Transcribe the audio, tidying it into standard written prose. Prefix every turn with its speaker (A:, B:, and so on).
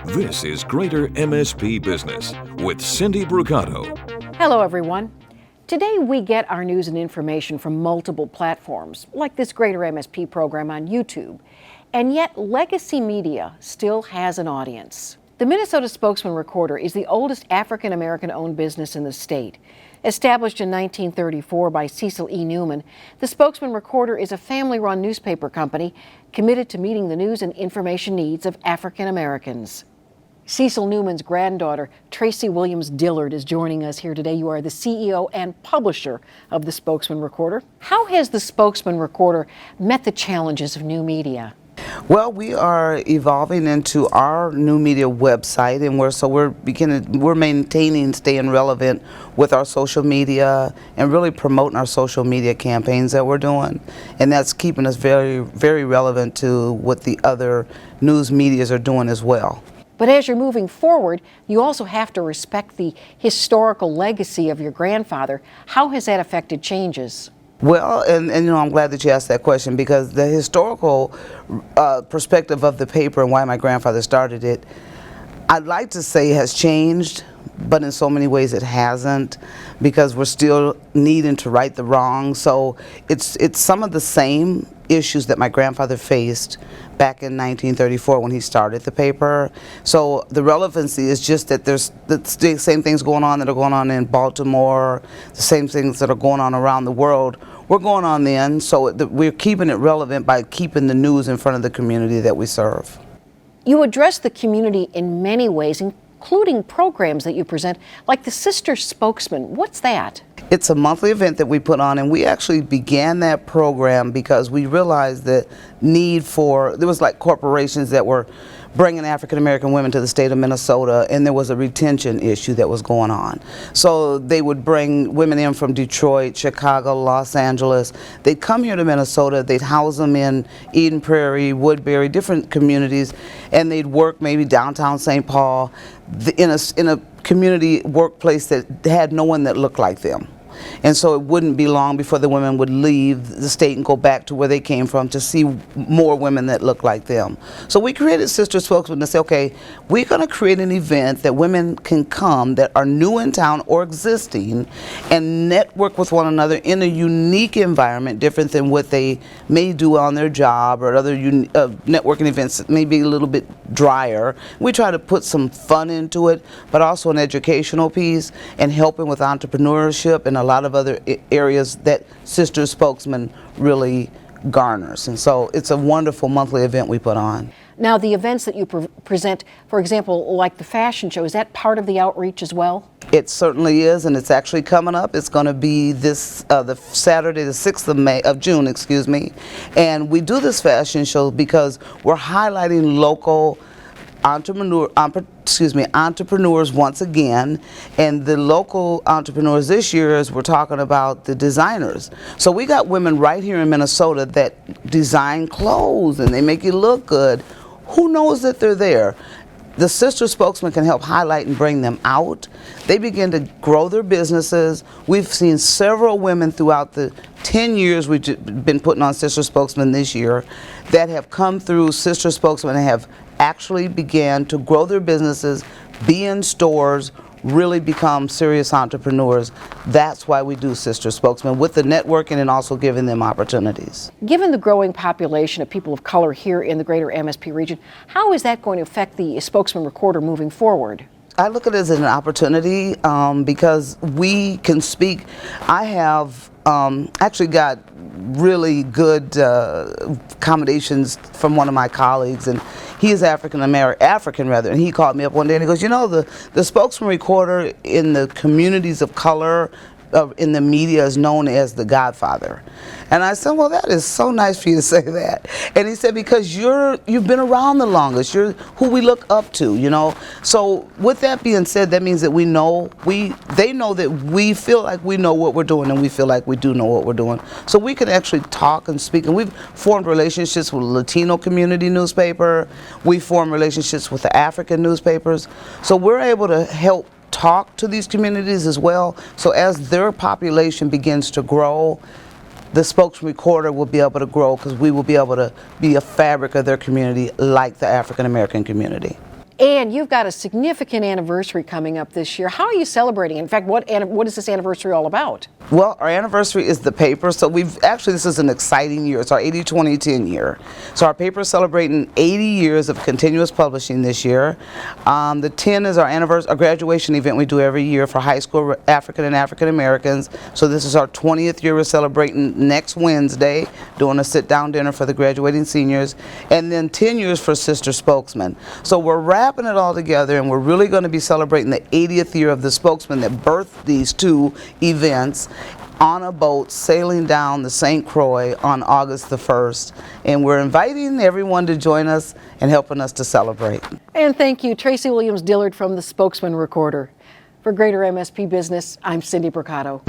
A: This is Greater MSP Business with Cindy Brugato.
B: Hello, everyone. Today we get our news and information from multiple platforms, like this Greater MSP program on YouTube. And yet, legacy media still has an audience. The Minnesota Spokesman-Recorder is the oldest African-American owned business in the state. Established in 1934 by Cecil E. Newman, the Spokesman-Recorder is a family-run newspaper company committed to meeting the news and information needs of African Americans. Cecil Newman's granddaughter, Tracy Williams-Dillard, is joining us here today. You are the CEO and publisher of the Spokesman-Recorder. How has the Spokesman-Recorder met the challenges of new media?
C: Well, we are evolving into our new media website, and we're maintaining, staying relevant with our social media and really promoting our social media campaigns that we're doing. And that's keeping us very, very relevant to what the other news medias are doing as well.
B: But as you're moving forward, you also have to respect the historical legacy of your grandfather. How has that affected changes?
C: Well, and you know, I'm glad that you asked that question, because the historical perspective of the paper and why my grandfather started it, I'd like to say has changed, but in so many ways it hasn't, because we're still needing to right the wrong. So it's some of the same issues that my grandfather faced back in 1934 when he started the paper. So the relevancy is just that there's the same things going on that are going on in Baltimore, the same things that are going on around the world. We're going on then, so we're keeping it relevant by keeping the news in front of the community that we serve.
B: You address the community in many ways, including programs that you present, like the Sister Spokesman. What's that?
C: It's a monthly event that we put on, and we actually began that program because we realized that there was like corporations that were bringing African American women to the state of Minnesota, and there was a retention issue that was going on. So they would bring women in from Detroit, Chicago, Los Angeles. They'd come here to Minnesota, they'd house them in Eden Prairie, Woodbury, different communities, and they'd work maybe downtown St. Paul in a community workplace that had no one that looked like them. And so it wouldn't be long before the women would leave the state and go back to where they came from to see more women that looked like them. So we created Sister Spokesman to say, okay, we're going to create an event that women can come that are new in town or existing and network with one another in a unique environment, different than what they may do on their job or other networking events that may be a little bit drier. We try to put some fun into it, but also an educational piece and helping with entrepreneurship and a lot of other areas that Sister Spokesman really garners. And so it's a wonderful monthly event we put on.
B: Now, the events that you present, for example, like the fashion show, is that part of the outreach as well?
C: It certainly is, and it's actually coming up. It's going to be this the Saturday, the 6th of June, excuse me. And we do this fashion show because we're highlighting local entrepreneurs once again, and the local entrepreneurs this year, as we're talking about the designers. So we got women right here in Minnesota that design clothes and they make you look good. Who knows that they're there? The Sister Spokesman can help highlight and bring them out. They begin to grow their businesses. We've seen several women throughout the 10 years we've been putting on Sister Spokesman this year that have come through Sister Spokesman and have actually began to grow their businesses, be in stores, really become serious entrepreneurs. That's why we do Sister Spokesman, with the networking and also giving them opportunities.
B: Given the growing population of people of color here in the greater MSP region, how is that going to affect the Spokesman-Recorder moving forward?
C: I look at it as an opportunity because we can speak. I have actually got really good accommodations from one of my colleagues, and he is African, and he called me up one day and he goes, you know, the Spokesman-Recorder in the communities of color in the media is known as the Godfather. And I said, well, that is so nice for you to say that. And he said, because you've been around the longest, you're who we look up to, you know. So with that being said, that means that they know that we feel like we know what we're doing, and we feel like we do know what we're doing. So we can actually talk and speak, and we've formed relationships with the Latino community newspaper. We formed relationships with the African newspapers. So we're able to help talk to these communities as well. So as their population begins to grow, the Spokesman-Recorder will be able to grow because we will be able to be a fabric of their community like the African American community.
B: And you've got a significant anniversary coming up this year. How are you celebrating? In fact, what is this anniversary all about?
C: Well, our anniversary is the paper, so this is an exciting year. It's our 80-20-10 year. So our paper is celebrating 80 years of continuous publishing this year. The 10 is our graduation event we do every year for high school African and African Americans. So this is our 20th year. We're celebrating next Wednesday, doing a sit-down dinner for the graduating seniors, and then 10 years for Sister Spokesman. So we're wrapping it all together, and we're really going to be celebrating the 80th year of the Spokesman that birthed these two events on a boat sailing down the St. Croix on August the 1st. And we're inviting everyone to join us and helping us to celebrate.
B: And thank you, Tracy Williams-Dillard from the Spokesman-Recorder. For Greater MSP Business, I'm Cindy Brucato.